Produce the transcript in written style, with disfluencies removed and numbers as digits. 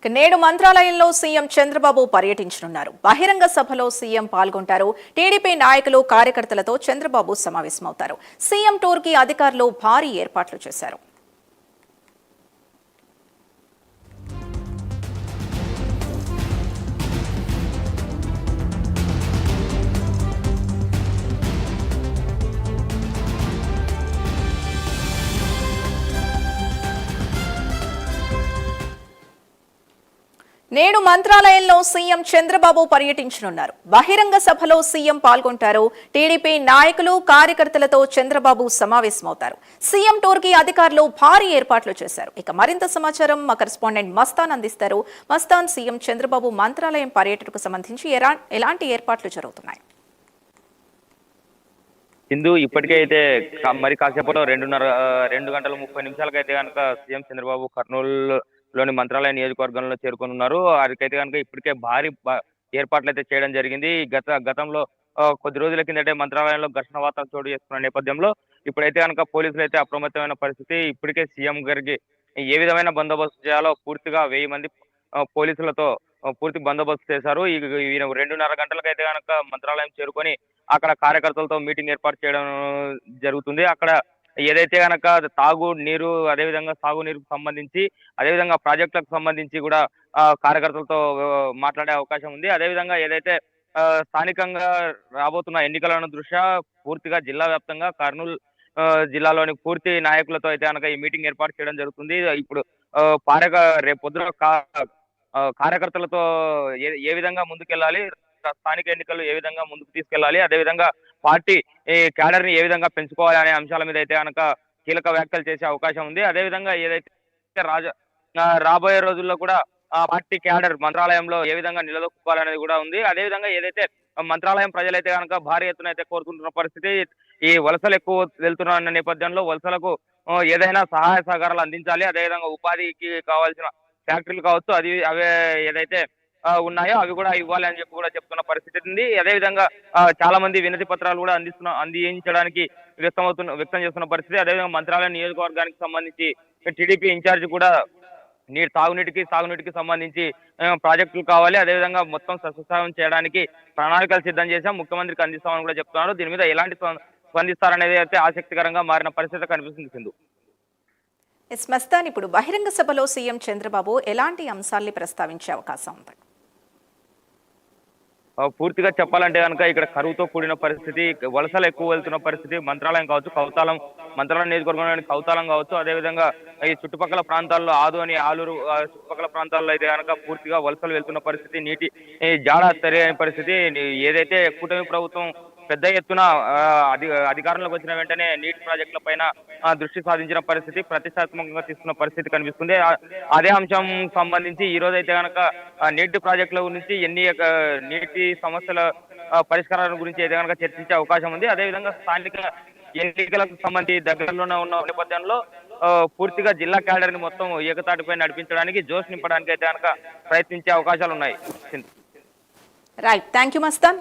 నేడు మంత్రాలయంలో సీఎం చంద్రబాబు పర్యటించనున్నారు. బహిరంగ సభలో సీఎం పాల్గొంటారు. టీడీపీ నాయకులు కార్యకర్తలతో చంద్రబాబు సమావేశమవుతారు. సీఎం టూర్కి అధికారులు భారీ ఏర్పాట్లు చేశారు. నేడు మంత్రాలయంలో సీఎం చంద్రబాబు పర్యటించనున్నారు. బహిరంగ సభలో సీఎం పాల్గొంటారు. టీడీపీ నాయకులు కార్యకర్తలతో చంద్రబాబు సమావేశమవుతారు. సీఎం టూర్కి అధికారులు భారీ ఏర్పాట్లు చేశారు. ఇక మరింత సమాచారం మా కరెస్పాండెంట్ మస్తాన్ అందిస్తారు. మస్తాన్, సీఎం చంద్రబాబు మంత్రాలయం పర్యటనకు సంబంధించి ఎలాంటి ఏర్పాట్లు జరుగుతున్నాయి? హిందూ ఇప్పటికే అయితే మరి కాసేపట్లో 2 గంటల 30 నిమిషాలకు అయితే కనుక సీఎం చంద్రబాబు కర్నూలులోని మంత్రాలయ నియోజకవర్గంలో చేరుకున్నారు. వారికైతే కనుక ఇప్పటికే భారీ ఏర్పాట్లు అయితే చేయడం జరిగింది. గతంలో కొద్ది రోజుల కిందటే మంత్రాలయంలో ఘర్షణ వాతావరణం చోటు చేసుకున్న నేపథ్యంలో ఇప్పుడైతే కనుక పోలీసులు అయితే అప్రమత్తమైన పరిస్థితి. ఇప్పటికే సీఎం గారికి ఏ విధమైన బందోబస్తు చేయాలో పూర్తిగా 1000 మంది పోలీసులతో పూర్తి బందోబస్తు చేశారు. 2:30 గంటలకు అయితే కనుక మంత్రాలయం చేరుకొని అక్కడ కార్యకర్తలతో మీటింగ్ ఏర్పాటు చేయడం జరుగుతుంది. అక్కడ ఏదైతే కనుక తాగు నీరు, అదేవిధంగా సాగునీరుకు సంబంధించి, అదేవిధంగా ప్రాజెక్టులకు సంబంధించి కూడా కార్యకర్తలతో మాట్లాడే అవకాశం ఉంది. అదేవిధంగా ఏదైతే స్థానికంగా రాబోతున్న ఎన్నికలను దృష్ట్యా పూర్తిగా జిల్లా వ్యాప్తంగా కర్నూలు జిల్లాలోని పూర్తి నాయకులతో అయితే కనుక ఈ మీటింగ్ ఏర్పాటు చేయడం జరుగుతుంది. ఇప్పుడు రేపు పొద్దున కార్యకర్తలతో ఏ విధంగా ముందుకెళ్లాలి, స్థానిక ఎన్నికలు ఏ విధంగా ముందుకు తీసుకెళ్లాలి, అదేవిధంగా పార్టీ క్యాడర్ ని ఏ విధంగా పెంచుకోవాలి అనే అంశాల మీద అయితే కనుక కీలక వ్యాఖ్యలు చేసే అవకాశం ఉంది. అదేవిధంగా ఏదైతే రాబోయే రోజుల్లో కూడా పార్టీ క్యాడర్ మంత్రాలయంలో ఏ విధంగా నిలదొక్కుకోవాలనేది కూడా ఉంది. అదేవిధంగా ఏదైతే మంత్రాలయం ప్రజలైతే కనుక భారీ ఎత్తున అయితే కోరుకుంటున్న పరిస్థితి, ఈ వలసలు ఎక్కువ వెళ్తున్న నేపథ్యంలో వలసలకు ఏదైనా సహాయ సహకారాలు అందించాలి. అదేవిధంగా ఉపాధికి కావాల్సిన ఫ్యాక్టరీలు కావచ్చు, అవే ఏదైతే ఉన్నాయో అవి కూడా ఇవ్వాలి అని చెప్పి కూడా చెప్తున్న పరిస్థితి ఉంది. అదేవిధంగా చాలా మంది వినతి పత్రాలు కూడా అందించడానికి వ్యక్తం చేస్తున్న పరిస్థితి. అదేవిధంగా మంత్రాలయం నియోజకవర్గానికి సంబంధించి టీడీపీ ఇన్ఛార్జ్ కూడా సాగునీటికి సంబంధించి ప్రాజెక్టులు కావాలి, అదేవిధంగా మొత్తం సస్యశ్యామలం చేయడానికి ప్రణాళికలు సిద్ధం చేశాం, ముఖ్యమంత్రికి అందిస్తామని కూడా చెప్తున్నారు. దీని మీద ఎలాంటి స్పందిస్తారనేది అయితే ఆసక్తికరంగా మారిన పరిస్థితి కనిపిస్తుంది సింధు. మస్తాన్, ఇప్పుడు బహిరంగ సభలో సీఎం చంద్రబాబు ఎలాంటి అంశాల్ని ప్రస్తావించే అవకాశం ఉంది? పూర్తిగా చెప్పాలంటే కనుక ఇక్కడ కరువుతో కూడిన పరిస్థితి, వలసలు ఎక్కువ వెళ్తున్న పరిస్థితి. మంత్రాలయం కావచ్చు, మంత్రాలయం నియోజకవర్గంలోని కౌతాలం కావచ్చు, అదేవిధంగా ఈ చుట్టుపక్కల ప్రాంతాల్లో ఆదోని, ఆలూరు చుట్టుపక్కల ప్రాంతాల్లో అయితే కనుక పూర్తిగా వలసలు వెళ్తున్న పరిస్థితి, నీటి జాడ తెలియని పరిస్థితి. ఏదైతే కూటమి ప్రభుత్వం పెద్ద ఎత్తున అధికారంలోకి వచ్చిన వెంటనే నీటి ప్రాజెక్టుల పైన దృష్టి సాధించిన పరిస్థితి, ప్రతిష్టాత్మకంగా తీసుకున్న పరిస్థితి కనిపిస్తుంది. అదే అంశం సంబంధించి ఈ రోజు అయితే కనుక నీటి ప్రాజెక్టుల గురించి నీటి సమస్యల పరిష్కారాల గురించి అయితే కనుక చర్చించే అవకాశం ఉంది. అదేవిధంగా స్థానిక ఎన్నికలకు సంబంధించి దగ్గరలోనే ఉన్న నేపథ్యంలో పూర్తిగా జిల్లా క్యాడర్ ని మొత్తం ఏకతాటిపై నడిపించడానికి, జోష్ నింపడానికి అయితే కనుక ప్రయత్నించే అవకాశాలు ఉన్నాయి. Right, thank you Mastan.